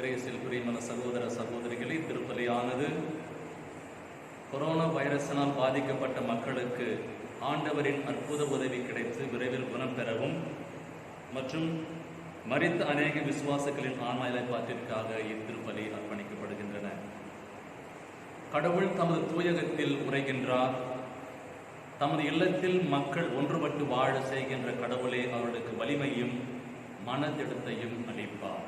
இறையேசுவில் பிரியமான சகோதர சகோதரிகளே, திருப்பலியானது கொரோனா வைரஸினால் பாதிக்கப்பட்ட மக்களுக்கு ஆண்டவரின் அற்புத உதவி கிடைத்து விரைவில் குணம் பெறவும் மற்றும் மரித்த அநேக விசுவாசிகளின் ஆன்ம இளைப்பாற்றிற்காக இத்திருப்பலி அர்ப்பணிக்கப்படுகின்றன. கடவுள் தமது தூயகத்தில் உரைகின்றார். தமது இல்லத்தில் மக்கள் ஒன்றுபட்டு வாழ செய்கின்ற கடவுளே அவர்களுக்கு வலிமையும் மனதிடத்தையும் அளிப்பார்.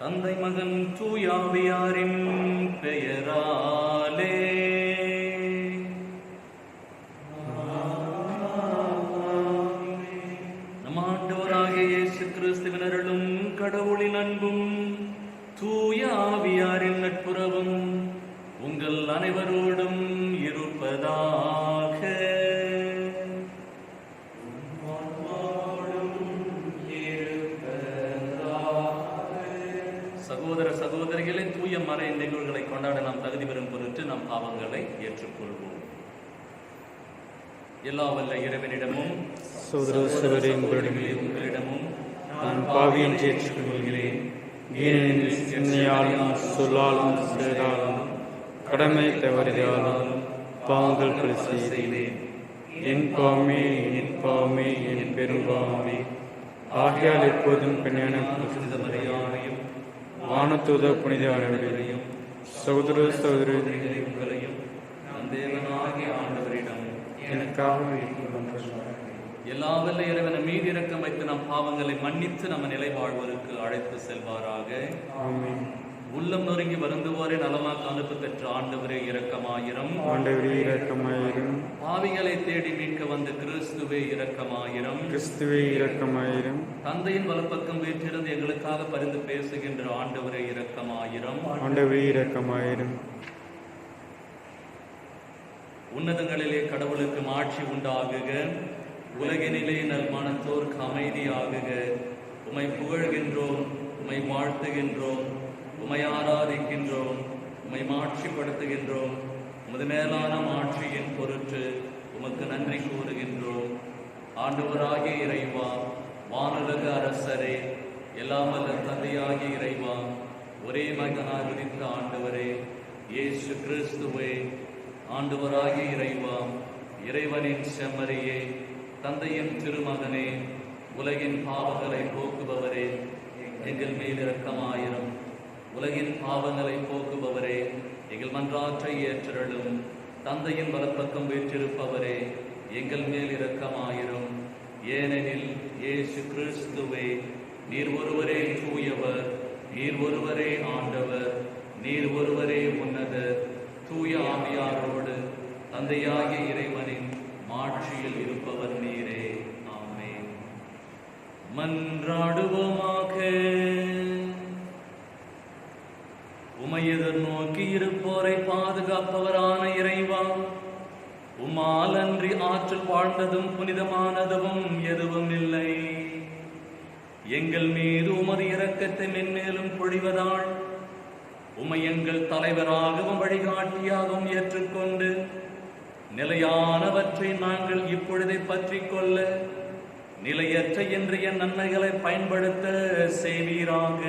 தந்தை மகன் தூயாவியாரின் பெயராலே நம் ஆண்டவராகிய இயேசு கிறிஸ்துவின் அருளும் கடவுளின் அன்பும் தூய ஆவியாரின் நட்புறவும் உங்கள் அனைவரோடும் இருப்பதாக. சகோதர சகோதரிகளை, தூய மறை நிகழ்வுகளை கொண்டாட நாம் தகுதி பெறும் பொருட்டு நம் பாவங்களை ஏற்றுக்கொள்வோம். எல்லா வல்ல இறைவனிடமும் உங்களிடமும் நான் பாவியம் ஏற்றுக்கொள்கிறேன். ஏனெனில் சிந்தனையாலும் சொல்லாலும் செயலாலும் கடமை தவறியாலும் பாவங்கள் பல செய்தேன். என் பாவமே என் பாவமே என் பெரும்பாவமே. ஆகையால் எப்போதும் பெண்ணான புனிதமரியாதையும் வானதூத புனிதவரையும் சகோதர சகோதரிகளையும் தேவனாகிய ஆண்டவரிடம் எனக்காக எல்லா வல்ல இறைவனை மீது இரக்கம் வைத்து நம் பாவங்களை மன்னித்து நம்ம நிலை வாழ்வதற்கு அழைத்து செல்வாராக. ஆமென். உள்ளம் நொறுங்கி வருந்துவோரை நலமாக்க அனுப்பு பெற்ற ஆண்டவரே இரக்கமாயிரம். ஆண்டவரே இரக்கமாயிரம். பாவிகளை தேடி மீட்க வந்த கிறிஸ்துவே இரக்கமாயிரம். கிறிஸ்துவே இரக்கமாயிரம். தந்தையின் வலப்பக்கம் வீற்றிருந்து எங்களுக்காக பரிந்து பேசுகின்ற ஆண்டவரே இரக்கமாயிரம். ஆண்டவரே இரக்கமாயிரம். உன்னதங்களிலே கடவுளுக்கு ஆட்சி உண்டாகுக. உலகினிலே நல் மனத்தோர்க்கு அமைதியாகுக. உமை புகழ்கின்றோம், உமை வாழ்த்துகின்றோம், உமை ஆராதிக்கின்றோம், உமை மாட்சிப்படுத்துகின்றோம். உமது மேலான ஆட்சியின் பொருட்டு உமக்கு நன்றி கூறுகின்றோம். ஆண்டவராகிய இறைவா, வானுலக அரசரே, எல்லாம் வல்ல தந்தையாகிய இறைவா, ஒரே மகனாய் உதித்த ஆண்டவரே இயேசு கிறிஸ்துவே, ஆண்டவராகிய இறைவா, இறைவனின் செம்மறியே, தந்தையின் திருமகனே, உலகின் பாவங்களை போக்குபவரே, எங்கள் மேல் இரக்கமாயிரம். உலகின் பாவங்களை போக்குபவரே, எங்கள் மன்றாற்றை ஏற்றருளும். தந்தையின் வலப்பக்கம் வீற்றிருப்பவரே, எங்கள் மேல் இரக்கமாயிரும். ஏனெனில் இயேசு கிறிஸ்துவே, நீர் ஒருவரே தூயவர், நீர் ஒருவரே ஆண்டவர், நீர் ஒருவரே உன்னதர், தூய ஆவியாரோடு தந்தையாகிய இறைவனின் மாட்சியில் இருப்பவர் நீரே. ஆமென். மன்றாடுவோமாக. உம்மை எதிர்நோக்கி இருப்போரை பாதுகாப்பவரான இறைவா, உம்மால் அன்றி ஆற்றல் வாழ்ந்ததும் புனிதமானதும் எதுவும் இல்லை. எங்கள் மீது உமது இரக்கத்தை மென்மேலும் பொழிவதால் உம்மை எங்கள் தலைவராகவும் வழிகாட்டியாகவும் ஏற்றுக்கொண்டு நிலையானவற்றை நாங்கள் இப்பொழுதை பற்றி கொள்ள நிலையற்ற இன்றைய நன்மைகளை பயன்படுத்த செய்வீராக.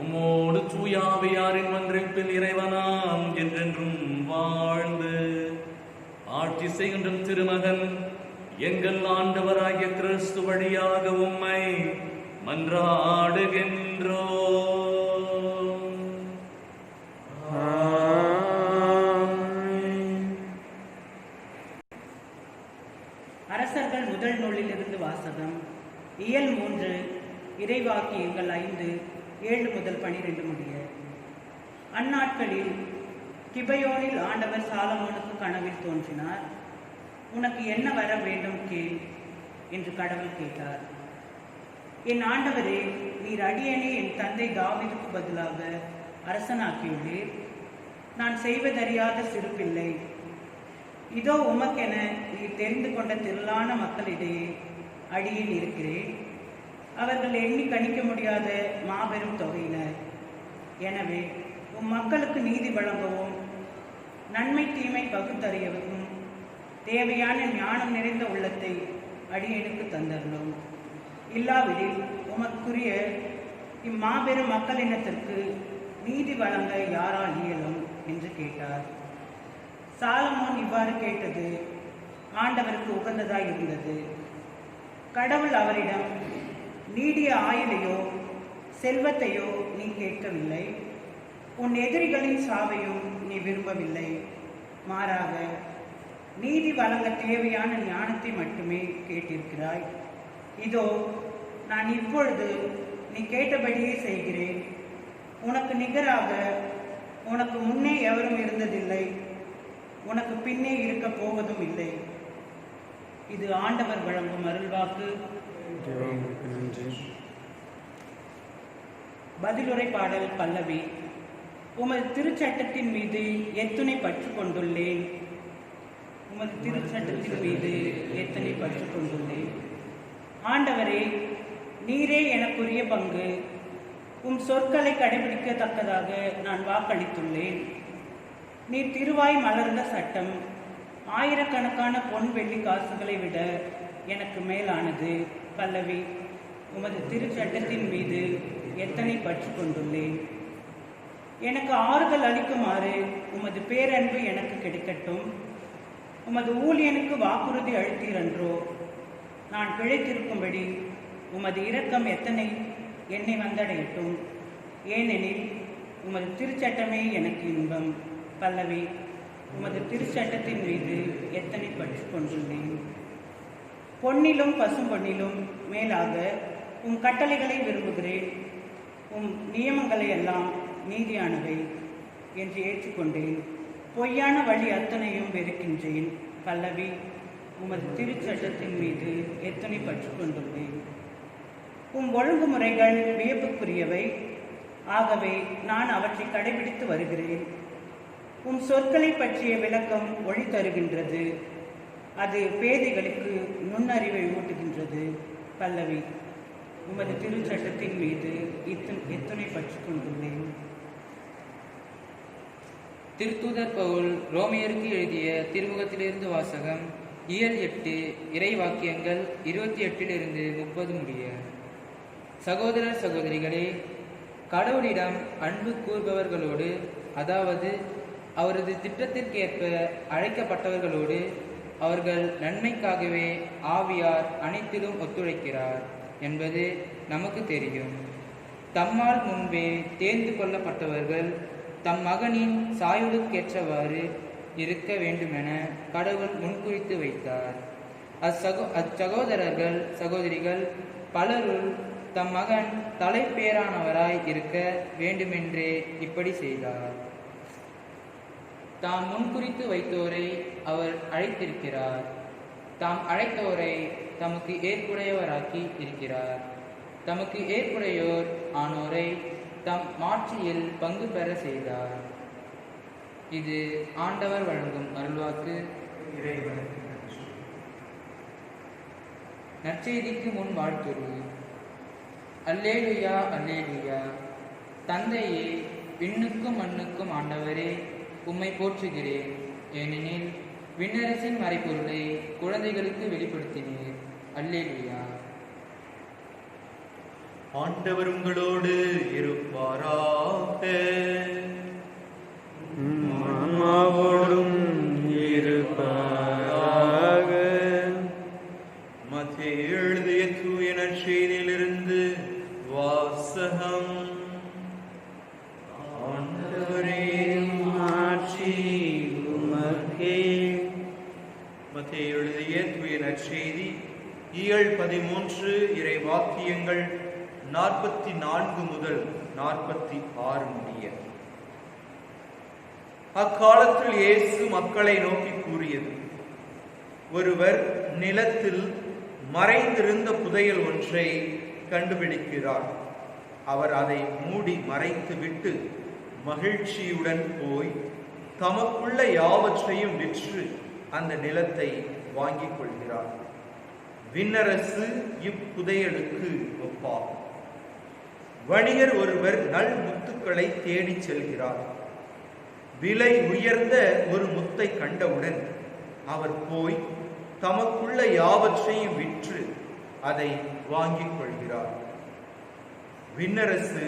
உம்மோடு தூயாவியாரின் ஒன்றிப்பில் இறைவனாம் என்றென்றும் வாழ்ந்து ஆட்சி செய்கின்ற திருமகன் எங்கள் ஆண்டவராகிய கிறிஸ்து வழியாக உம்மை மன்றாடுகின்றோம். அரசர்கள் முதல் நூலிலிருந்து வாசகம். இயல் 3, இறைவாக்கியங்கள் 5, 7 முதல் 12 முடிய. அந்நாட்களில் கிபயோனில் ஆண்டவர் சாலமோனுக்கு கனவில் தோன்றினார். உனக்கு என்ன வர வேண்டும் கேள் என்று கடவுள் கேட்டார். என் ஆண்டவரே, நீர் அடியேனே என் தந்தை தாவீதுக்கு பதிலாக அரசனாக்கியுள்ளீர். நான் செய்வதறியாத சிறு பிள்ளை. இதோ உமக்கென நீர் தெரிந்து கொண்ட திரளான மக்களிடையே அடியேன் இருக்கிறேன். அவர்கள் எண்ணி கணிக்க முடியாத மாபெரும் தொகையினர். எனவே உம் மக்களுக்கு நீதி வழங்கவும் நன்மை தீமை பகுத்தறியவும் தேவையான ஞானம் நிறைந்த உள்ளத்தை அடியேனுக்கு தந்தரணும். இல்லாவிடில் உமக்குரிய இம்மாபெரும் மக்களினத்திற்கு நீதி வழங்க யாரால் இயலும் என்று கேட்டார். சாலமோன் இவ்வாறு கேட்டது ஆண்டவருக்கு உகந்ததாய் இருந்தது. கடவுள் அவரிடம், நீடிய ஆயுளையோ செல்வத்தையோ நீ கேட்கவில்லை, உன் எதிரிகளின் சாவையும் நீ விரும்பவில்லை, மாறாக நீதி வழங்க தேவையான ஞானத்தை மட்டுமே கேட்டிருக்கிறாய். இதோ நான் இப்பொழுது நீ கேட்டபடியே செய்கிறேன். உனக்கு நிகராக உனக்கு முன்னே எவரும் இருந்ததில்லை, உனக்கு பின்னே இருக்க போவதும் இல்லை. இது ஆண்டவர் வழங்கும் அருள்வாக்கு. தேவனுக்கு நன்றி. பதிலுரை பாடல் பல்லவி. உமது திருச்சட்டத்தின் மீது எத்துணை பற்று கொண்டுள்ளேன், உமது திருச்சட்டத்தின் மீது எத்தனை பற்று கொண்டுள்ளேன். ஆண்டவரே, நீரே எனக்குரிய பங்கு, உம் சொற்களை கடைபிடிக்கத்தக்கதாக நான் வாக்களித்துள்ளேன். நீர் திருவாய் மலர்ந்த சட்டம் ஆயிரக்கணக்கான பொன் வெள்ளி காசுகளை விட எனக்கு மேலானது. பல்லவி. உமது திருச்சட்டத்தின் மீது எத்தனை பற்று கொண்டுள்ளேன். எனக்கு ஆறுதல் அளிக்குமாறு உமது பேரன்பு எனக்கு கிடைக்கட்டும். உமது ஊழியனுக்கு வாக்குறுதி அளித்தீரன்றோ. நான் பிழைத்திருக்கும்படி உமது இரக்கம் எத்தனை என்னை வந்தடையட்டும். ஏனெனில் உமது திருச்சட்டமே எனக்கு இன்பம். பல்லவி. உமது திருச்சட்டத்தின் மீது எத்தனை பற்று கொண்டுள்ளேன். பொன்னிலும் பசும்பொன்னிலும் மேலாக உம் கட்டளைகளை விரும்புகிறேன். உம் நியமங்களை எல்லாம் நீதியானவை என்று ஏற்றுக்கொண்டேன். பொய்யான வழி அத்தனையும் வெறுக்கின்றேன். பல்லவி. உமது திருச்சட்டத்தின் மீது எத்தனை பற்று கொண்டுள்ளேன். உம் ஒழுங்குமுறைகள் வியப்புக்குரியவை, ஆகவே நான் அவற்றை கடைபிடித்து வருகிறேன். உம் சொற்களை பற்றிய விளக்கம் ஒளி தருகின்றது, அது பேதைகளுக்கு நுண்ணறிவை ஊட்டுகின்றது. பல்லவி. உமது திருச்சட்டத்தின் மீது எத்தனை பற்று கொண்டுள்ளேன். திருத்தூதர் பவுல் ரோமியருக்கு எழுதிய திருமுகத்திலிருந்து வாசகம். இயல் 8 இறை வாக்கியங்கள் 28 30 முடிய. சகோதரர் சகோதரிகளே, கடவுளிடம் அன்பு கூர்பவர்களோடு, அதாவது அவரது திட்டத்திற்கேற்ப அழைக்கப்பட்டவர்களோடு, அவர்கள் நன்மைக்காகவே ஆவியார் அனைத்திலும் ஒத்துழைக்கிறார் என்பது நமக்கு தெரியும். தம்மால் முன்பே தேர்ந்து கொள்ளப்பட்டவர்கள் தம் மகனின் சாயுளுக்கேற்றவாறு இருக்க வேண்டுமென கடவுள் முன்குறித்து வைத்தார். அச்சகோதரர்கள் சகோதரிகள் பலருள் தம் மகன் தலைப்பேரானவராய் இருக்க வேண்டுமென்றே இப்படி செய்தார். தாம் முன்குறித்து வைத்தோரை அவர் அழைத்திருக்கிறார். தாம் அழைத்தோரை தமக்கு ஏற்புடையவராக்கி இருக்கிறார். தமக்கு ஏற்புடையோர் ஆனோரை தம் மாட்சியில் பங்கு பெற செய்தார். இது ஆண்டவர் வழங்கும் அருள்வாக்கு. நற்செய்திக்கு முன் வாழ்த்துரு. அல்லேலுயா அல்லேலுயா. தந்தையே, விண்ணுக்கும் மண்ணுக்கும் ஆண்டவரே, உம்மை போற்றுகிறேன். ஏனெனில் விண்ணரசின் மறைப்பொருளை குழந்தைகளுக்கு வெளிப்படுத்தினீர். அல்லேலுயா. ஆண்டவர் உங்களோடு இருப்பாராக. ஆன்மாவோடும் இருப்பாராக. மத்தேயு எழுதிய தூய நற்செய்தியிலிருந்து வாசகம். ஆண்டவரே, ஆட்சி உமக்கே. மத்தேயு எழுதிய தூய நற்செய்தி இயல் 13 இறை வாக்கியங்கள் 44 முதல் 46 முடிய. அக்காலத்தில் இயேசு மக்களை நோக்கி கூறியது: ஒருவர் நிலத்தில் மறைந்திருந்த புதையல் ஒன்றை கண்டுபிடிக்கிறார். அவர் அதை மூடி மறைத்துவிட்டு மகிழ்ச்சியுடன் போய் தமக்குள்ள யாவற்றையும் விற்று அந்த நிலத்தை வாங்கிக் கொள்கிறார். விண்ணரசு இப்புதையலுக்கு ஒப்பாகும். வணிகர் ஒருவர் நல் முத்துக்களை தேடிச் செல்கிறார். விலை உயர்ந்த ஒரு முத்தை கண்டவுடன் அவர் போய் தமக்குள்ள யாவற்றையும் விற்று அதை வாங்கிக் கொள்கிறார். விண்ணரசு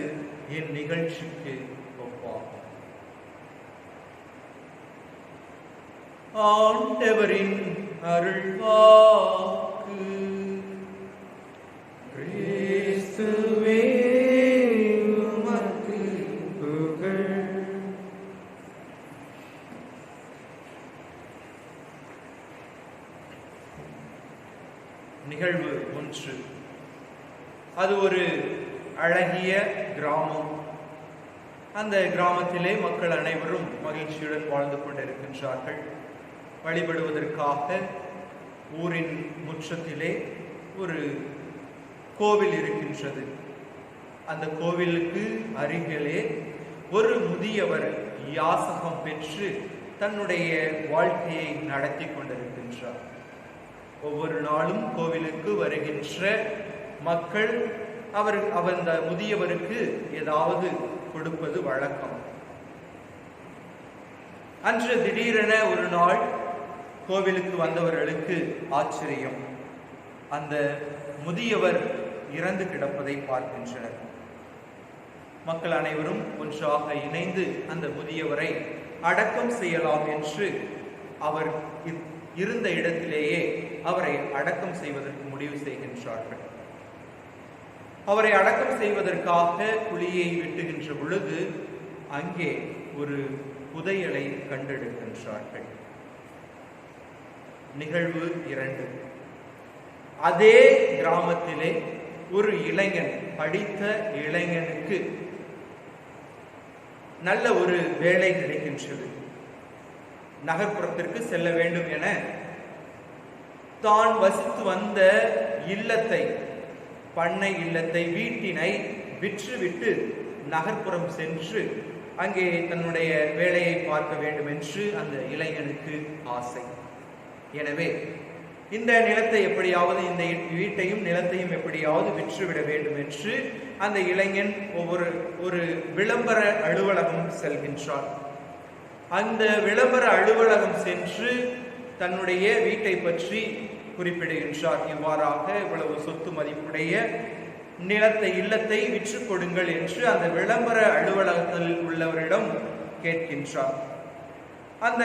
என் நிகழ்ச்சிக்கு ஒப்பாகும். ஆண்டவரின் அருள்வாக்கு. கிறிஸ்துவே உமக்கு புகழ். நிகழ்வு 1. அது ஒரு அழகிய கிராமம். அந்த கிராமத்திலே மக்கள் அனைவரும் மகிழ்ச்சியுடன் வாழ்ந்து கொண்டிருக்கின்றார்கள். வழிபடுவதற்காக ஊரின் முற்றத்திலே ஒரு கோவில் இருக்கின்றது. அந்த கோவிலுக்கு அருகிலே ஒரு முதியவர் யாசகம் பெற்று தன்னுடைய வாழ்க்கையை நடத்தி கொண்டிருக்கின்றார். ஒவ்வொரு நாளும் கோவிலுக்கு வருகின்ற மக்கள் அந்த முதியவருக்கு ஏதாவது கொடுப்பது வழக்கம். அன்று திடீரென ஒரு நாள் கோவிலுக்கு வந்தவர்களுக்கு ஆச்சரியம். அந்த முதியவர் இறந்து கிடப்பதை பார்க்கின்றனர். மக்கள் அனைவரும் ஒன்றாக இணைந்து அந்த முதியவரை அடக்கம் செய்யலாம் என்று அவர் இருந்த இடத்திலேயே அவரை அடக்கம் செய்வதற்கு முடிவு செய்கின்றார்கள். அவரை அடக்கம் செய்வதற்காக குழியை வெட்டுகின்ற பொழுது அங்கே ஒரு புதையலை கண்டெடுக்கின்றார்கள். நிகழ்வு 2. அதே கிராமத்திலே ஒரு இளைஞன், படித்த இளைஞனுக்கு நல்ல ஒரு வேலை கிடைக்கின்றது. நகர்ப்புறத்திற்கு செல்ல வேண்டும் என தான் வசித்து வந்த இல்லத்தை, பண்ணை இல்லத்தை, வீட்டினை விற்றுவிட்டு நகர்ப்புறம் சென்று அங்கே தன்னுடைய வேலையை பார்க்க வேண்டும் என்று அந்த இளைஞனுக்கு ஆசை. எனவே இந்த நிலத்தை எப்படியாவது, இந்த வீட்டையும் நிலத்தையும் எப்படியாவது விற்றுவிட வேண்டும் என்று அந்த இளைஞன் ஒரு விளம்பர அலுவலகம் செல்கின்றார். அந்த விளம்பர அலுவலகம் சென்று தன்னுடைய வீட்டை பற்றி குறிப்பிடுகின்றார். இவ்வாறாக இவ்வளவு சொத்து மதிப்புடைய நிலத்தை, இல்லத்தை விற்று கொடுங்கள் என்று அந்த விளம்பர அலுவலகத்தில் உள்ளவரிடம் கேட்கின்றார். அந்த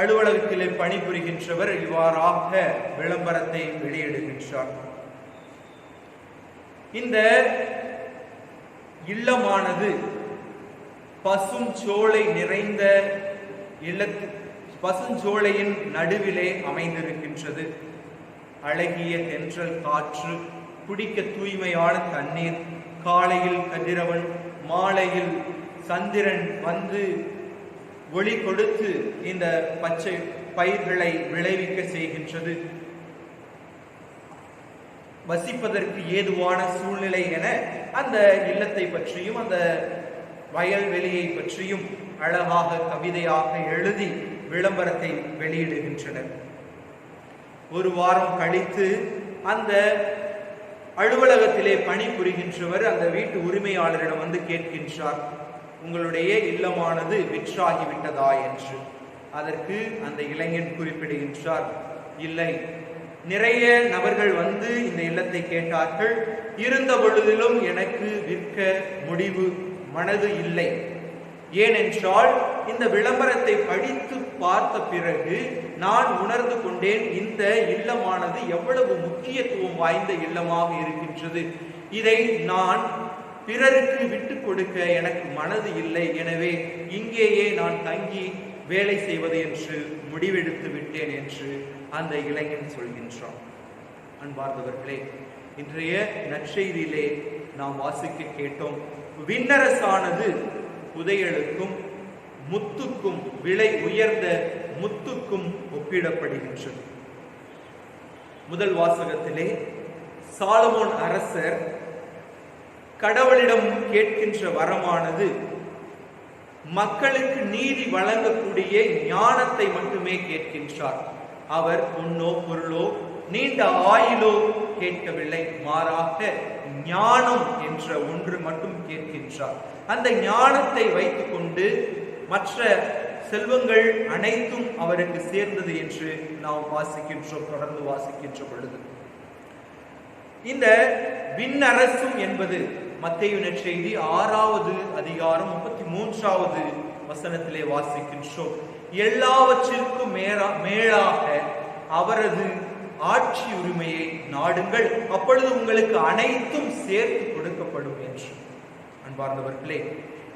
அலுவலகத்திலே பணிபுரிகின்றவர் இவ்வாறாக விளம்பரத்தை வெளியிடுகின்றார். இந்த இல்லமானது பசுஞ்சோலை நிறைந்த பசுஞ்சோலையின் நடுவிலே அமைந்திருக்கின்றது. அழகிய தென்றல் காற்று, குடிக்க தூய்மையான தண்ணீர், காலையில் கதிரவன், மாலையில் சந்திரன் வந்து ஒளி கொடுத்து இந்த பச்சை பயிர்களை விளைவிக்க செய்கின்றது. வசிப்பதற்கு ஏதுவான சூழ்நிலை என அந்த இல்லத்தை பற்றியும் அந்த வயல்வெளியை பற்றியும் அழகாக கவிதையாக எழுதி விளம்பரத்தை வெளியிடுகின்றனர். ஒரு வாரம் கழித்து அந்த அலுவலகத்திலே பணிபுரிகின்றவர் அந்த வீட்டு உரிமையாளரிடம் வந்து கேட்கின்றார், உங்களுடைய இல்லமானது விற்றாகிவிட்டதா என்று. அதற்கு அந்த இளைஞன் குறிப்பிடுகின்றார், இல்லை, நிறைய நபர்கள் வந்து இந்த இல்லத்தை கேட்டார்கள், இருந்த பொழுதிலும் எனக்கு விற்க மனது இல்லை. ஏனென்றால் இந்த விளம்பரத்தை படித்து பார்த்த பிறகு நான் உணர்ந்து கொண்டேன், இந்த இல்லமானது எவ்வளவு முக்கியத்துவம் வாய்ந்த இல்லமாக இருக்கின்றது. இதை நான் பிறருக்கு விட்டு கொடுக்க எனக்கு மனது இல்லை. எனவே இங்கேயே நான் தங்கி வேலை செய்வது என்று முடிவெடுத்து விட்டேன் என்று அந்த இளைஞன் சொல்கின்றான். அன்பார்ந்தவர்களே, இன்றைய நற்செய்தியிலே நாம் வாசிக்க கேட்டோம், விண்ணரசானது புதையலுக்கும் முத்துக்கும், விலை உயர்ந்த முத்துக்கும் ஒப்பிடப்படுகின்றது. முதல் வாசகத்திலே சாலமோன் அரசர் கடவுளிடம் கேட்கின்ற வரமானது மக்களுக்கு நீதி வழங்கக்கூடிய ஞானத்தை மட்டுமே கேட்கின்றார். அவர் பொன்னோ பொருளோ நீண்ட ஆயுளோ கேட்கவில்லை, மாறாக ஞானம் என்ற ஒன்று மட்டும் கேட்கின்றார். அந்த ஞானத்தை வைத்துக் கொண்டு மற்ற செல்வங்கள் அனைத்தும் அவருக்கு சேர்ந்தது என்று நாம் வாசிக்கின்றோம். தொடர்ந்து வாசிக்கின்ற பொழுது இந்த விண்ணரசும் என்பது மத்தேயு நற்செய்தி 6வது அதிகாரம் 33வது வசனத்திலே வாசிக்கின்றோம். எல்லாவற்றிற்கும் மேலாக அவரது ஆட்சி உரிமையை நாடுங்கள், அப்பொழுது உங்களுக்கு அனைத்தும் சேர்த்து கொடுக்கப்படும் என்று. அன்பார்ந்தவர்களே,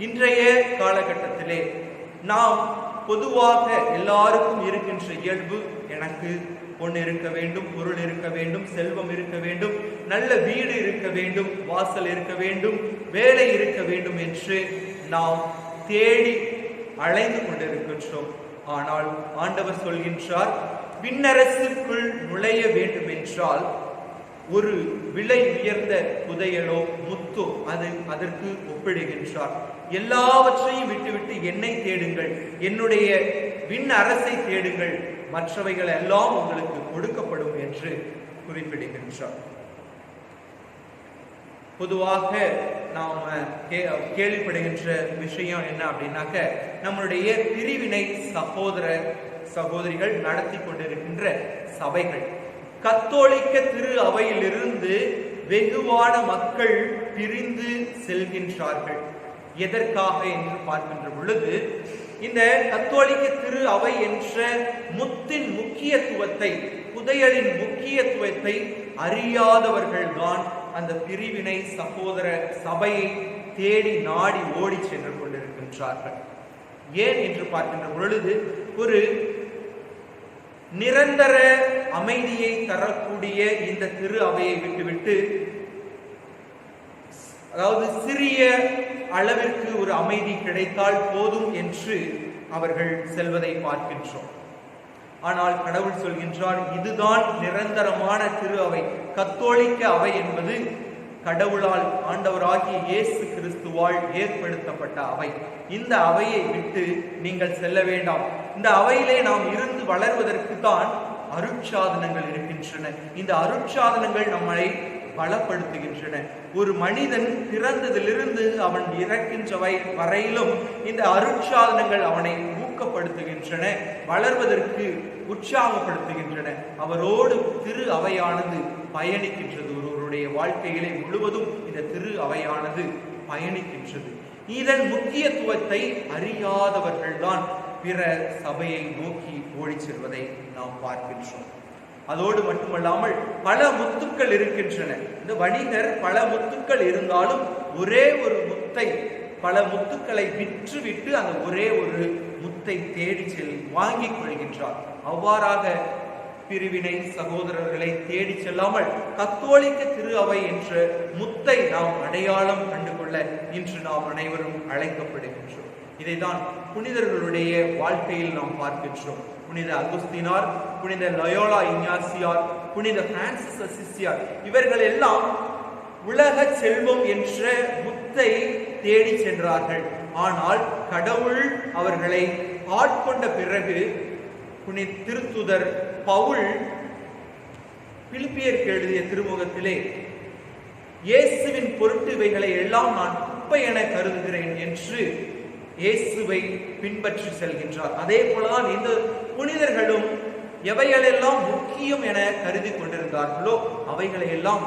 இன்றைய காலகட்டத்திலே நாம் பொதுவாக எல்லாருக்கும் இருக்கின்ற இயல்பு, எனக்கு பொண்ணு இருக்க வேண்டும், பொருள் இருக்க வேண்டும், செல்வம் இருக்க வேண்டும், நல்ல வீடு இருக்க வேண்டும், வாசல் இருக்க வேண்டும், வேலை இருக்க வேண்டும் என்று நாம் தேடி அலைந்து கொண்டிருக்கின்றோம். ஆனால் ஆண்டவர் சொல்கின்றார், விண்ணரசிற்குள் நுழைய வேண்டும் என்றால் ஒரு விலை உயர்ந்த புதையலோ முத்தோ அதற்கு ஒப்பிடுகின்றார். எல்லாவற்றையும் விட்டுவிட்டு என்னை தேடுங்கள், என்னுடைய விண் அரசை தேடுங்கள், மற்றவைகள் எல்லாம் உங்களுக்கு கொடுக்கப்படும் என்று குறிப்பிடுகின்றார். பொதுவாக நாம் கேள்விப்படுகின்ற விஷயம் என்ன அப்படின்னாக்க, நம்மளுடைய பிரிவினை சகோதர சகோதரிகள் நடத்தி கொண்டிருக்கின்ற சபைகள். கத்தோலிக்க திரு அவையிலிருந்து வெகுவான மக்கள் பிரிந்து செல்கின்றார்கள். எதற்காக என்று பார்க்கின்ற பொழுது, இந்த கத்தோலிக்க திரு அவை என்ற முத்தின் முக்கியத்துவத்தை, புதையலின் முக்கியத்துவத்தை அறியாதவர்கள் தான் அந்த பிரிவினை சகோதர சபையை தேடி நாடி ஓடி சென்று கொண்டிருக்கின்றார்கள். ஏன் என்று பார்க்கின்ற பொழுது, ஒரு நிரந்தர அமைதியை தரக்கூடிய இந்த திரு அவையை விட்டுவிட்டு, அதாவது சிறிய அளவிற்கு ஒரு அமைதி கிடைத்தால் போதும் என்று அவர்கள் செல்வதை பார்க்கின்றோம். ஆனால் கடவுள் சொல்கின்றார், இதுதான் நிரந்தரமான திரு அவை. கத்தோலிக்க அவை என்பது கடவுளால், ஆண்டவராகிய இயேசு கிறிஸ்துவால் ஏற்படுத்தப்பட்ட அவை. இந்த அவையை விட்டு நீங்கள் செல்ல வேண்டாம். இந்த அவையிலே நாம் இருந்து வளர்வதற்கு தான் அருட்சாதனங்கள் இருக்கின்றன. இந்த அருட்சாதனங்கள் நம்மை பலப்படுத்துகின்றன. ஒரு மனிதன் பிறந்ததிலிருந்து அவன் இறக்கின்ற வரையிலும் இந்த அருட்சாதனங்கள் அவனை ஊக்கப்படுத்துகின்றன, வளர்வதற்கு உற்சாகப்படுத்துகின்றன. அவரோடு திரு அவையானது பயணிக்கின்றது. ஒருவருடைய வாழ்க்கையிலே முழுவதும் இந்த திரு அவையானது பயணிக்கின்றது. இதன் முக்கியத்துவத்தை அறியாதவர்கள்தான் பிற சபையை நோக்கி ஓடி செல்வதை நாம் பார்க்கின்றோம். அதோடு மட்டுமல்லாமல் பல முத்துக்கள் இருக்கின்றன. இந்த வணிகர் பல முத்துக்கள் இருந்தாலும் ஒரே ஒரு முத்தை, பல முத்துக்களை விற்றுவிட்டு அந்த ஒரே ஒரு முத்தை தேடி வாங்கிக் கொள்கின்றார். அவ்வாறாக பிரிவினை சகோதரர்களை தேடி செல்லாமல் கத்தோலிக்க திரு அவை என்ற முத்தை நாம் அடையாளம் கண்டுகொள்ள இன்று நாம் அனைவரும் அழைக்கப்படுகின்றோம். இதைதான் புனிதர்களுடைய வாழ்க்கையில் நாம் பார்க்கின்றோம். புனித அகுஸ்தினார், புனித லயோலா இஞ்ஞாசியார், புனித பிரான்சிஸ் அசிசியார், இவர்கள் எல்லாம் உலக செல்வம் என்ற முத்தை தேடி சென்றார்கள். ஆனால் கடவுள் அவர்களை ஆட்கொண்ட பிறகு புனித திருத்துதர் பவுல் பிலிப்பியருக்கு எழுதிய திருமுகத்திலே, இயேசுவின் பொருட்டு இவைகளை எல்லாம் நான் குப்பை என கருதுகிறேன் என்று இயேசுவை பின்பற்றி செல்கின்றார். அதே போலதான் இந்த புனிதர்களும் எவைகளெல்லாம் முக்கியம் என கருதி கொண்டிருந்தார்களோ அவைகளை எல்லாம்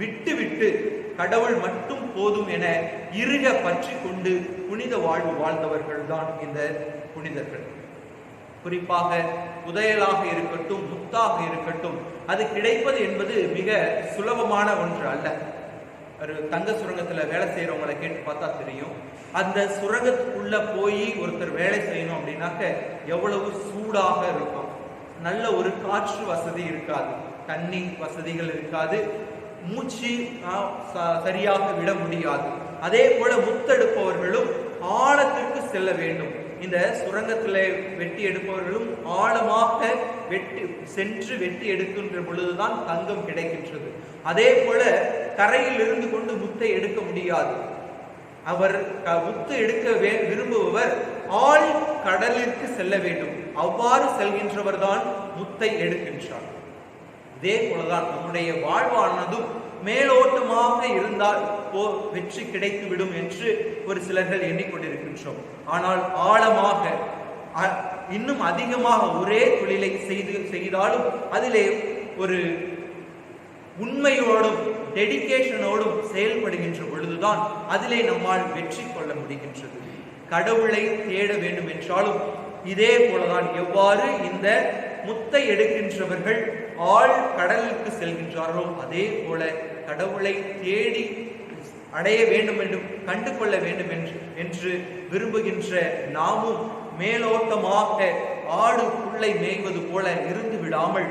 விட்டு கடவுள் மட்டும் போதும் என இறுக பற்றி கொண்டு புனித வாழ்வு வாழ்ந்தவர்கள் தான் இந்த புனிதர்கள். குறிப்பாக புதையலாக இருக்கட்டும், முத்தாக இருக்கட்டும், அது கிடைப்பது என்பது மிக சுலபமான ஒன்று அல்ல. ஒரு தங்க சுரங்கத்துல வேலை செய்யறவங்களை கேட்டு பார்த்தா தெரியும். அந்த சுரங்கத்துக்குள்ள போய் ஒருத்தர் வேலை செய்யணும் அப்படின்னாக்க எவ்வளவு சூடாக இருக்கும். நல்ல ஒரு காற்று வசதி இருக்காது, தண்ணி வசதிகள் இருக்காது, மூச்சு சரியாக விட முடியாது. அதே போல முத்தெடுப்பவர்களும் ஆழத்திற்கு செல்ல வேண்டும். இந்த சுரங்கத்தில் வெட்டி எடுப்பவர்களும் ஆழமாக சென்று வெட்டி எடுக்கின்ற பொழுதுதான் தங்கம் கிடைக்கின்றது. அதே போல கரையில் இருந்து கொண்டு முத்தை எடுக்க முடியாது. அவர் முத்து எடுக்க விரும்புபவர் ஆழ் கடலிற்கு செல்ல வேண்டும். அவ்வாறு செல்கின்றவர் தான் முத்தை எடுக்கின்றார். இதே போலதான் நம்முடைய வாழ்வானதும் மேலோட்டமாக இருந்தால் வெற்றி கிடைத்து விடும் என்று ஒரு சிலர்கள் எண்ணிக்கொண்டிருக்கின்றோம். ஆனால் ஆழமாக இன்னும் அதிகமாக ஒரே தொழிலை செய்தாலும் அதிலே ஒரு உண்மையோடும் டெடிகேஷனோடும் செயல்படுகின்ற பொழுதுதான் அதிலே நம்மால் வெற்றி கொள்ள முடிகின்றது. கடவுளை தேட வேண்டும் என்றாலும் இதே போலதான் எவ்வாறு இந்த முத்தை எடுக்கின்றவர்கள் ஆழ் கடலுக்கு செல்கின்றார்களோ அதே போல கடவுளை தேடி அடைய வேண்டும் என்றும் கண்டு கொள்ள வேண்டும் என்று விரும்புகின்ற நாமும் மேலோட்டமாக ஆடு புல்லை மேய்வது போல இருந்து விடாமல்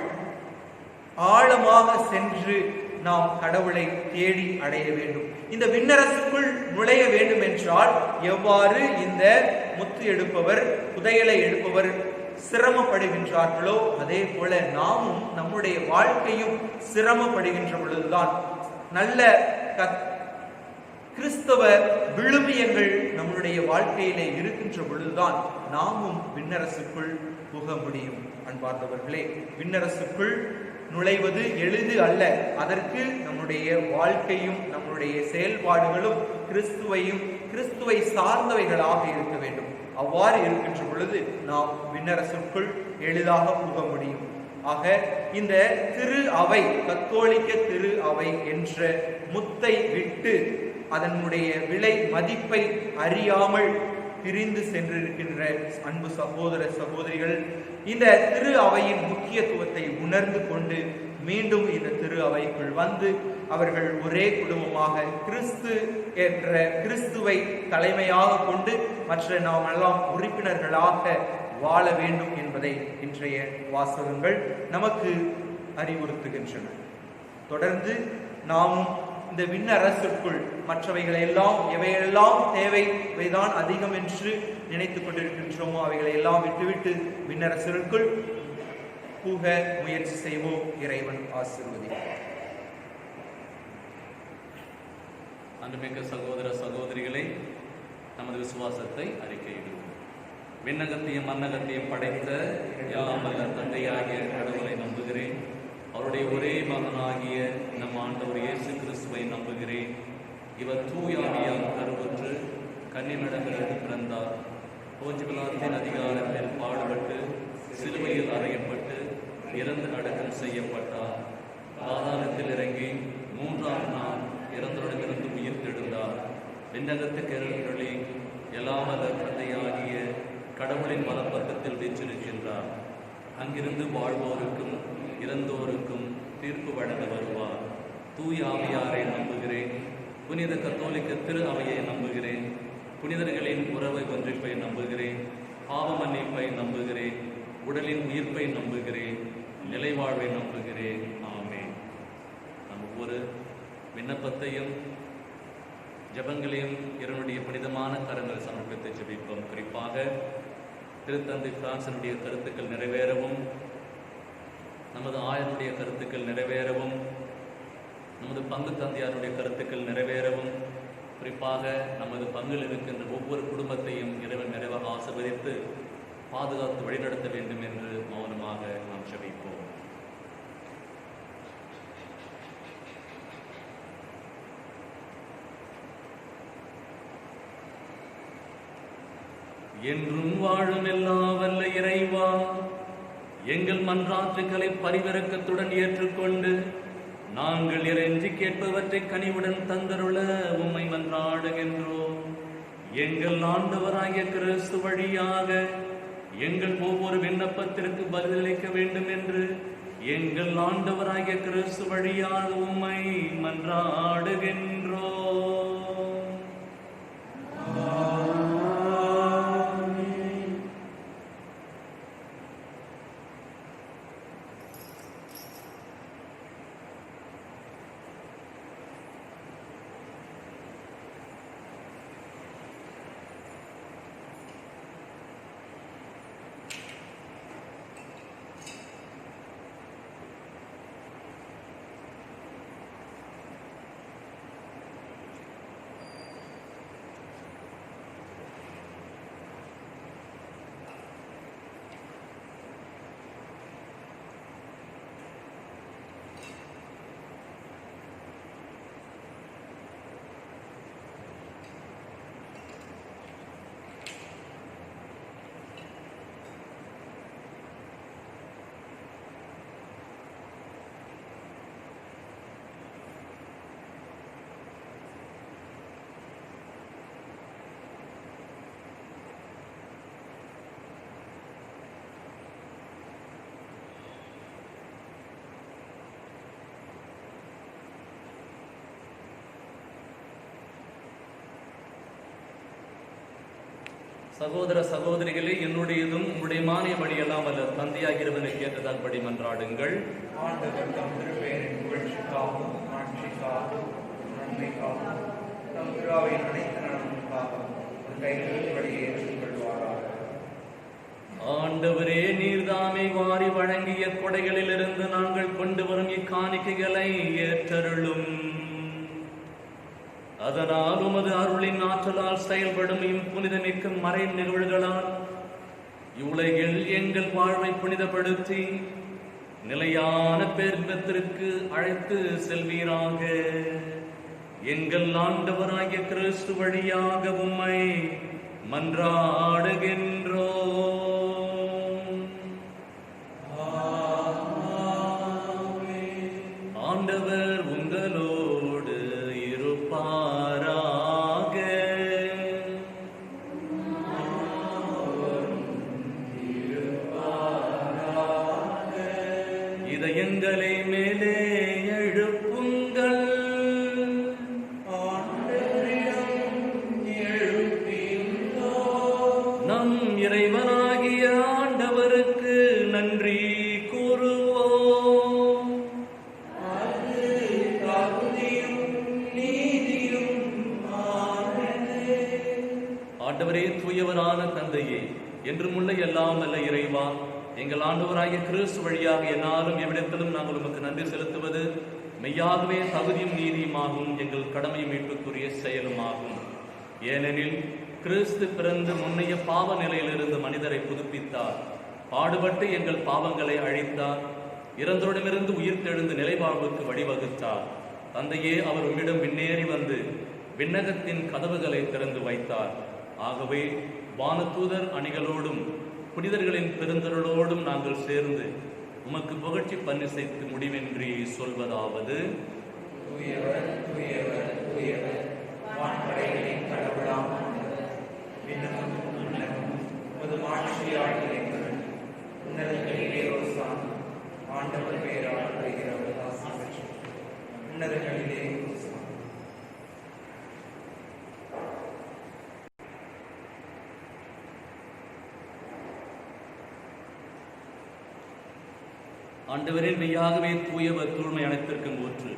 ஆழமாக சென்று நாம் கடவுளை தேடி அடைய வேண்டும். இந்த விண்ணரசுக்குள் நுழைய வேண்டும் என்றால் எவ்வாறு இந்த முத்து எடுப்பவர் புதையலை எடுப்பவர் சிரமப்படுகின்றார்களோ அதே போல நாமும் நம்முடைய வாழ்க்கையும் சிரமப்படுகின்ற பொழுதுதான் நல்ல கிறிஸ்தவ விழுமியங்கள் நம்முடைய வாழ்க்கையிலே இருக்கின்ற பொழுதுதான் நாமும் விண்ணரசுக்குள் புக முடியும். அன்பார்ந்தவர்களே, விண்ணரசுக்குள் நுழைவது எளிது அல்ல. அதற்கு நம்முடைய வாழ்க்கையும் நம்முடைய செயல்பாடுகளும் கிறிஸ்துவை சார்ந்தவைகளாக இருக்க வேண்டும். அவ்வாறு இருக்கின்ற பொழுது நாம் விண்ணரசுக்குள் எளிதாக புக முடியும். ஆக இந்த திரு அவை, கத்தோலிக்க திரு அவை என்ற முத்தை விட்டு அதனுடைய விலை மதிப்பை அறியாமல் பிரிந்து சென்றிருக்கின்ற அன்பு சகோதர சகோதரிகள் இந்த திரு அவையின் முக்கியத்துவத்தை உணர்ந்து கொண்டு மீண்டும் இந்த திரு அவைக்குள் வந்து அவர்கள் ஒரே குடும்பமாக கிறிஸ்து என்ற கிறிஸ்துவை தலைமையாக கொண்டு மற்ற நாம் எல்லாம் உறுப்பினர்களாக வாழ வேண்டும் என்பதை இன்றைய வாசகங்கள் நமக்கு அறிவுறுத்துகின்றன. தொடர்ந்து நாமும் இந்த விண்ணரசுக்குள் மற்றவைகளை எல்லாம் எவையெல்லாம் தேவைதான் அதிகம் என்று நினைத்துக் கொண்டிருக்கின்றோமோ அவைகளை எல்லாம் விட்டுவிட்டு விண்ணரசுக்குள் புக முயற்சி செய்வோம். இறைவன் ஆசீர்வதிப்பார். அன்புமிக்க சகோதர சகோதரிகளை, நமது விசுவாசத்தை அறிக்கையிடுவோம். விண்ணகத்தையும் மன்னகத்தையும் படைத்த எல்லாம் வல்ல தந்தையாகிய கடவுளை நம்புகிறேன். அவருடைய ஒரே மகனாகிய நம் ஆண்டவர் இயேசு கிறிஸ்துவை நம்புகிறேன். இவர் தூயாவியால் கருவுற்று கன்னிமடத்தில் பிறந்தார். போஞ்சு பிலாத்தின் அதிகாரத்தில் பாடுபட்டு சிலுவையில் அறையப்பட்டு இறந்து அடக்கம் செய்யப்பட்டார். பாதாளத்தில் இறங்கி 3ஆம் நாள் இறந்தோரிடமிருந்து உயிர் தெழுந்தார். விண்ணகத்துக்கு எழுந்தருளி எல்லாம் வல்ல தந்தையாகிய கடவுளின் வலப்பக்கத்தில் வீற்றிருக்கின்றார். அங்கிருந்து வாழ்வோருக்கும் இறந்தோருக்கும் தீர்ப்பு வழங்க வருவார். தூய ஆவியாரை நம்புகிறேன். புனித கத்தோலிக்க திரு அவையை நம்புகிறேன். புனிதர்களின் உறவை ஒன்றிப்பை நம்புகிறேன். பாவ மன்னிப்பை நம்புகிறேன். உடலின் உயிர்ப்பை நம்புகிறேன். நிலைவாழ்வை நம்புகிறேன். ஆமென். நம் ஒவ்வொரு விண்ணப்பத்தையும் ஜபங்களையும் இறைவனுடைய புனிதமான கரங்கள் சமர்ப்பித்து ஜெபிப்போம். குறிப்பாக திருத்தந்தை பிரான்சினுடைய கருத்துக்கள் நிறைவேறவும், நமது ஆயருடைய கருத்துக்கள் நிறைவேறவும், நமது பங்கு தந்தையாருடைய கருத்துக்கள் நிறைவேறவும், குறிப்பாக நமது பங்கில் இருக்கின்ற ஒவ்வொரு குடும்பத்தையும் இறைவன் நிறைவாக ஆசீர்வதித்து பாதுகாத்து வழிநடத்த வேண்டும் என்று மௌனமாக நாம் ஜெபிப்போம். என்றும் வாழும் எல்லா வல்ல இறைவா, எங்கள் மன்றாற்றுக்களை பரிவிரக்கத்துடன் ஏற்றுக்கொண்டு நாங்கள் இறைஞ்சி கேட்பவற்றை கனிவுடன் தந்தருள உம்மை மன்றாடுகின்றோம். எங்கள் ஆண்டவராகிய கிறிஸ்து வழியாக எங்கள் ஒவ்வொரு விண்ணப்பத்திற்கு பதிலளிக்க வேண்டும் என்று எங்கள் ஆண்டவராகிய கிறிஸ்து வழியாக உம்மை மன்றாடுகின்றோம். சகோதர சகோதரிகளே, என்னுடையதும் உங்களுடைய மானிய பணியெல்லாம் அல்ல தந்தையாகிறவனுக்கு ஏற்றதான் படி மன்றாடுங்கள். ஆண்டவர் தம் திருப்பெயரின் புகழ்ச்சிக்காகவும் ஆட்சிக்காகவும் நன்மைக்காகவும் தம் திருவாவின் அனைத்து நலனுக்காகவும் ஒரு கைகளில் வழியை ஏற்றுக்கொள்வாராக. ஆண்டவரே, நீர்தாமே வாரி வழங்கிய கொடைகளிலிருந்து நாங்கள் கொண்டு வரும் இக்காணிக்கைகளை ஏற்றருளும். அதனால் உமது அருளின் ஆற்றலால் செயல்படும் புனிதமிக்க மறை நிகழ்வுகளால் இவ்வுலகில் எங்கள் வாழ்வை புனிதப்படுத்தி நிலையான பேரின்பத்திற்கு அழைத்து செல்வீராக. எங்கள் ஆண்டவராகிய கிறிஸ்து வழியாக உம்மை மன்றாடுகின்றோம். ஆண்டவர் உங்களோடு இருப்பாராக. இதயங்களை மேலே எழுப்புங்கள். நம் இறைவனாகிய ஆண்டவருக்கு நன்றி கூறுவோம். ஆண்டவரே, தூயவரான தந்தையே, என்றும் உள்ள எல்லாம் அல்ல இறைவா, எங்கள் ஆண்டவராகிய கிறிஸ்து வழியாக என்னாலும் எவ்விடத்திலும் நாங்கள் உமக்கு நன்றி செலுத்துவது மெய்யாகவே தகுதியும் நீதியுமாகும், எங்கள் கடமையும் மீட்புக்குரிய செயலுமாகும். ஏனெனில் கிறிஸ்து பிறந்து முன்னைய பாவ நிலையிலிருந்து மனிதரை புதுப்பித்தார், பாடுபட்டு எங்கள் பாவங்களை அழித்தார், இறந்தோரிடமிருந்து உயிர்த்தெழுந்து நிலைவாழ்வுக்கு வழிவகுத்தார். தந்தையே, அவர் உம்மிடம் விண்ணேறி வந்து விண்ணகத்தின் கதவுகளை திறந்து வைத்தார். ஆகவே வானதூதர் அணிகளோடும் புனிதர்களின் பெருந்தொருளோடும் நாங்கள் சேர்ந்து உமக்கு புகழ்ச்சி பன்னிசைத்து முடிவின்றி சொல்வதாவது: தூயவர், தூயவர், தூயவர், வான்படைகளின் கடவுளாம் ஆண்டவர், விண்ணகமும் மண்ணகமும் உமது மாட்சியால் நிறைந்தவர். உன்னதங்களிலே ஓசானா, ஆண்டவர் பெயரால் வருகிறவர் ஆசி பெற்றவர். உன்னதங்களிலே ஓசானா. ஆண்டவரே, மெய்யாகவே தூயவர், தூய்மை அனைத்திற்கும் ஊற்று.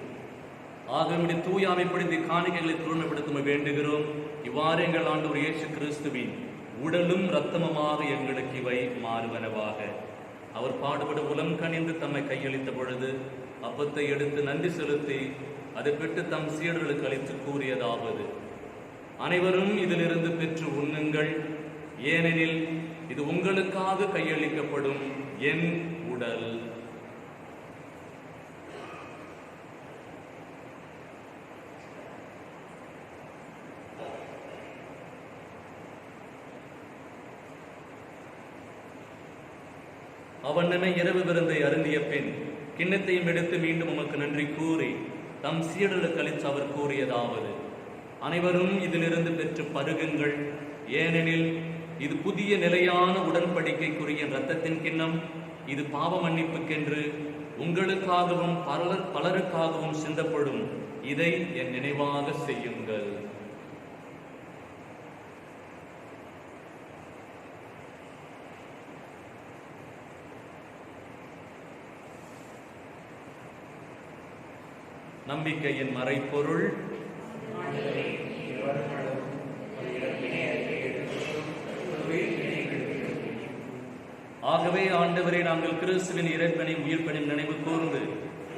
ஆகவே தூய அமைப்படி காணிக்கைகளை தூய்மைப்படுத்த வேண்டுகிறோம். இவ்வாறு எங்கள் ஆண்டவர் இயேசு கிறிஸ்துவின் உடலும் இரத்தமுமாக எங்களுக்கு இவை மாறுவனவாக. அவர் பாடுபட உலம் கனிந்து தம்மை கையளித்த பொழுது அப்பத்தை எடுத்து நன்றி செலுத்தி அதை பெற்று தம் சீடர்களுக்கு அளித்து கூறியதாவது: அனைவரும் இதிலிருந்து பெற்று உண்ணுங்கள், ஏனெனில் இது உங்களுக்காக கையளிக்கப்படும் என் உடல். அவண்ணமே இரவு விருந்தை அருந்திய பின் கிண்ணத்தையும் எடுத்து மீண்டும் உமக்கு நன்றி கூறி தம் சீடர்களுக்கு அளித்து அவர் கூறியதாவது: அனைவரும் இதிலிருந்து பெற்று பருகுங்கள், ஏனெனில் இது புதிய நிலையான உடன்படிக்கைக்குரிய இரத்தத்தின் கிண்ணம். இது பாவ மன்னிப்புக்கென்று உங்களுக்காகவும் பலருக்காகவும் சிந்தப்படும். இதை என் நினைவாக செய்யுங்கள். நம்பிக்கையின் மறைப்பொருள்: ஆகவே ஆண்டவரே, நாங்கள் கிறிஸ்துவின் இறைப்பனையும் உயிர்ப்பனையும் நினைவு கூர்ந்து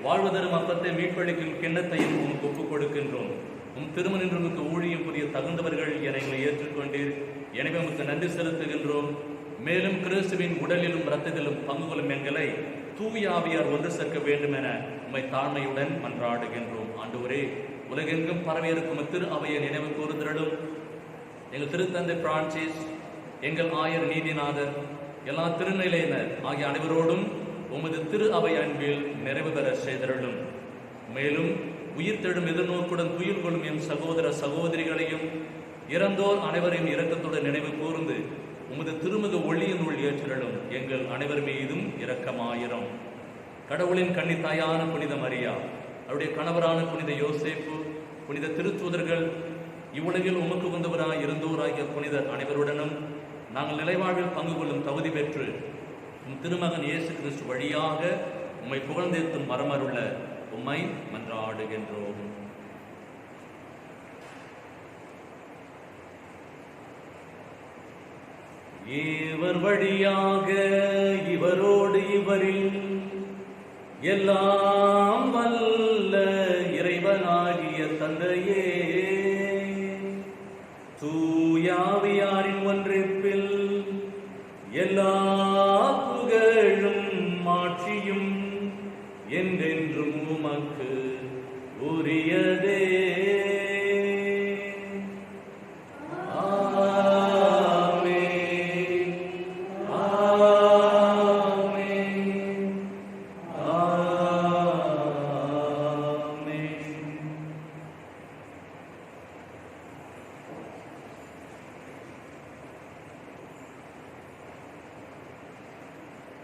வாழ்வு தரும் அப்பத்தை மீட்பளிக்கும் கிண்ணத்தையும் உமக்கு ஒப்புக் கொடுக்கின்றோம். உம் திருமணின்று உமக்கு ஊழியம் புரிய தகுந்தவர்கள் என எங்களை ஏற்றுக்கொண்டீர். எனவே உமக்கு நன்றி செலுத்துகின்றோம். மேலும் கிறிஸ்துவின் உடலிலும் இரத்தத்திலும் பங்கு கொள்ளும் எங்களை தூய ஆவியார் ஒன்று சேர்க்க வேண்டும் என உம்மை தாழ்மையுடன் மன்றாடுகின்றோம். ஆண்டவரே, உலகெங்கும் பரவியிருக்கும் திரு அவையை நினைவு கூறுதலும் எங்கள் திருத்தந்தை பிரான்சிஸ், எங்கள் ஆயர் நீதிநாதர், எல்லா திருநிலையினர் ஆகிய அனைவரோடும் உமது திரு அவை அன்பில் நிறைவு பெற செய்தருளும். மேலும் உயிர்த்தெழும் எதிர்நோக்குடன் துயில் கொள்ளும் என் சகோதர சகோதரிகளையும் இறந்தோர் அனைவரையும் இரக்கத்துடன் நினைவு கூர்ந்து உமது திருமுக ஒளியினுள் ஏற்றலும். எங்கள் அனைவர் மீதும் இரக்கமாயிரம். கடவுளின் கன்னித்தாயான புனித மரியா, அவருடைய கணவரான புனித யோசேப்பு, புனித திருத்தூதர்கள், இவ்வுலகில் உமக்கு வந்தவராய் இருந்தோராகிய புனிதர் அனைவருடனும் நாங்கள் நிலைவாழ்வில் பங்கு கொள்ளும் தகுதி பெற்று உம் திருமகன் இயேசு கிறிஸ்து வழியாக உம்மை புகழ்ந்தேத்தும் மரமருள உம்மை மன்றாடுகின்றோம். இவர் வழியாக இவரோடு இவரில் எல்லாம் வல்ல இறைவனாகிய தந்தையே, தூயாவியாரின் ஒன்றிப்பில் எல்லா புகழும் மாட்சியும் என்றென்றும் உமக்கு உரியதே.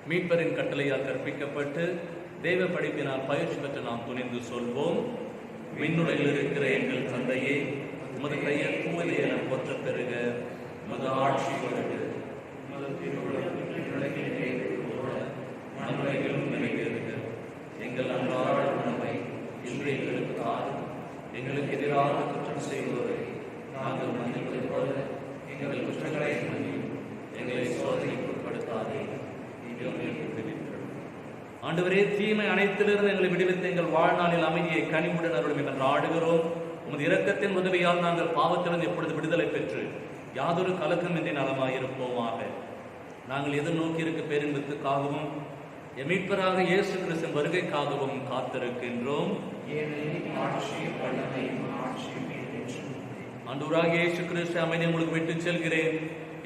மீட்பரின் கட்டளையால் கற்பிக்கப்பட்டு தெய்வ படிப்பினால் பயிற்சி பெற்று நாம் துணிந்து சொல்வோம். விண்ணுலகில் இருக்கிற எங்கள் தந்தையே, உமது பெயர் தூயது என போற்ற பெறுக, உமது ஆட்சி வருக, உமது திருவுளம் விண்ணுலகில் நிறைவேறுவது போல மண்ணுலகிலும் நிறைவேறுக. எங்கள் அன்றாட உணவை இன்று எங்களுக்கு தாரும். எங்களுக்கு எதிராக குற்றம் செய்வோரை நாங்கள் மன்னிப்பது போல எங்கள் குற்றங்களை மன்னியும். எங்களை சோதனைக்கு உட்படுத்தாதே, ஆண்டவரே, தீமை அனைத்திலிருந்து எங்களை விடுவித்து எங்கள் வாழ்நாளில் அமைதியை கனிவுடன் அருளும் என்று ஆடுகிறோம். உமது இரக்கத்தின் உதவியால் நாங்கள் பாவத்திலிருந்து எப்பொழுது விடுதலை பெற்று யாதொரு கலக்கமின்றி நலமாயிருப்போமாக. நாங்கள் எதிர்நோக்கி இருக்க பேரின்பத்துக்காகவும் மீட்பராக இயேசு கிறிஸ்துவின் வருகைக்காகவும் காத்திருக்கின்றோம். ஆண்டவராக இயேசு கிறிஸ்து, அமைதியை உங்களுக்கு விட்டு செல்கிறேன்,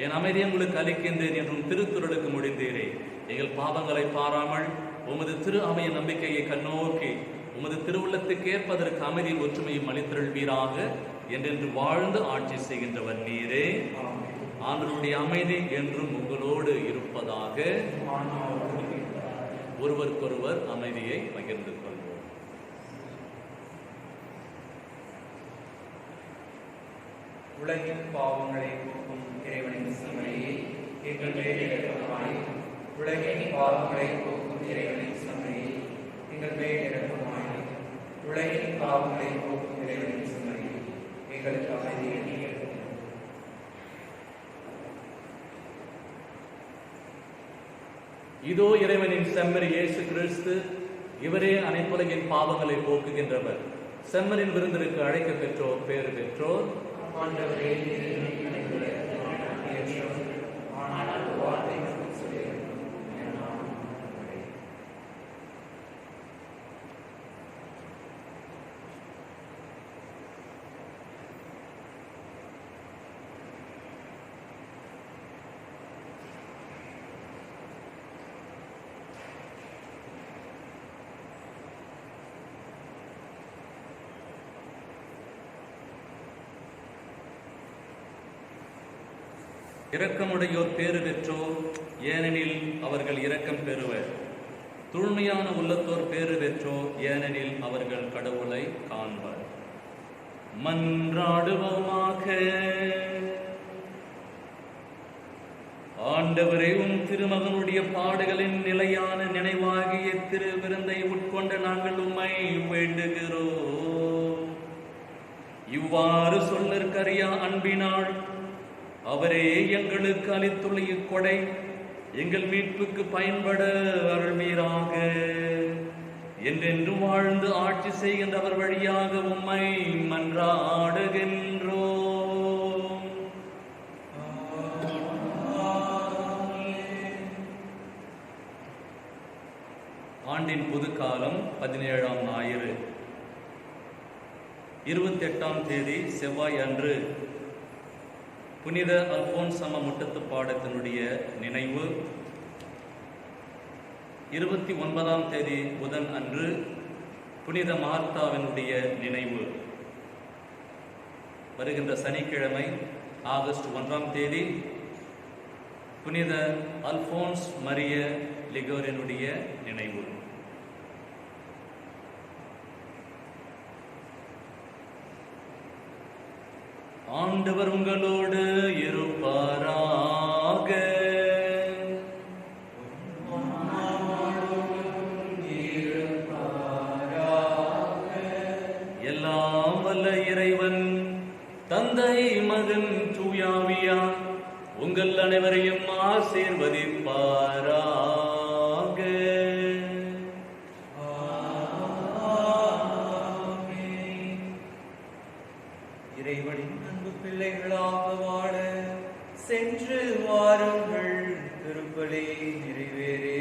என் அமைதியை உங்களுக்கு அளிக்கின்றேன் என்றும் திருத்துறலுக்கு முடிந்தீரே. எங்கள் பாவங்களை பாராமல் உமது திரு அமைய நம்பிக்கையை கண்ணோக்கி உமது திருவுள்ளத்துக்கு ஏற்பதற்கு அமைதியில் ஒற்றுமையும் அளித்தருள்வீராக. என்றென்று வாழ்ந்து ஆட்சி செய்கின்றவர் நீரே. ஆண்டவருடைய அமைதி என்றும் உங்களோடு இருப்பதாக. ஒருவருக்கொருவர் அமைதியை பகிர்ந்து கொள்வோம். உலகின் பாவங்களை போக்கும் இறைவனின் சமரியை எங்கள் மேல் இரக்கமாயிரும். உலகின் பாவங்களை போக்கும் இறைவனின் சமரியை எங்கள் மேல் இரக்கமாயிரும். உலகின் பாவங்களை போக்கும் இறைவனின் சமரியை எங்களுக்கு அமைதியை நீரும். இதோ இறைவனின் செம்மறி இயேசு கிறிஸ்து, இவரே அனைத்துலகின் பாவங்களை போக்குகின்றவர். செம்மறின் விருந்திற்கு அழைக்க பெற்றோர் பேறு பெற்றோர். இரக்கமுடையோர் பேறு பெற்றோர், ஏனெனில் அவர்கள் இரக்கம் பெறுவர். தூய்மையான உள்ளத்தோர் பேறு பெற்றோர், ஏனெனில் அவர்கள் கடவுளை காண்பர். மன்றாடுவோமாக. ஆண்டவரே, உம் திருமகனுடைய பாடுகளின் நிலையான நினைவாகிய திரு விருந்தை உட்கொண்ட நாங்கள் உம்மை வேண்டுகிறோம். இவ்வாறு சொல்லற்கரியா அன்பினாள் அவரே எங்களுக்கு அளித்துள்ள இக்கொடை எங்கள் மீட்புக்கு பயன்பட அருள்வீராக. என்றென்றும் வாழ்ந்து ஆட்சி செய்கின்றவர் வழியாக உம்மை மன்றாடுகின்றோம். ஆண்டின் புதுக்காலம் 17ஆம் ஞாயிறு 28ஆம் தேதி செவ்வாய் அன்று புனித அல்போன்சம முட்டத்து பாடத்தினுடைய நினைவு. 29ஆம் தேதி புதன் அன்று புனித மார்த்தாவினுடைய நினைவு. வருகின்ற சனிக்கிழமை ஆகஸ்ட் 1ஆம் தேதி புனித அல்போன்ஸ் மரிய லிகோரினுடைய நினைவு. ஆண்டவர் உங்களோடு இருப்பாராக. தந்தை மகன் தூயாவியார் உங்கள் அனைவரையும் ஆசீர்வதிப்பாராக. இறைவனின் அன்பு பிள்ளைகளாக வாழ சென்று வாருங்கள். திருப்பலி நிறைவேறே.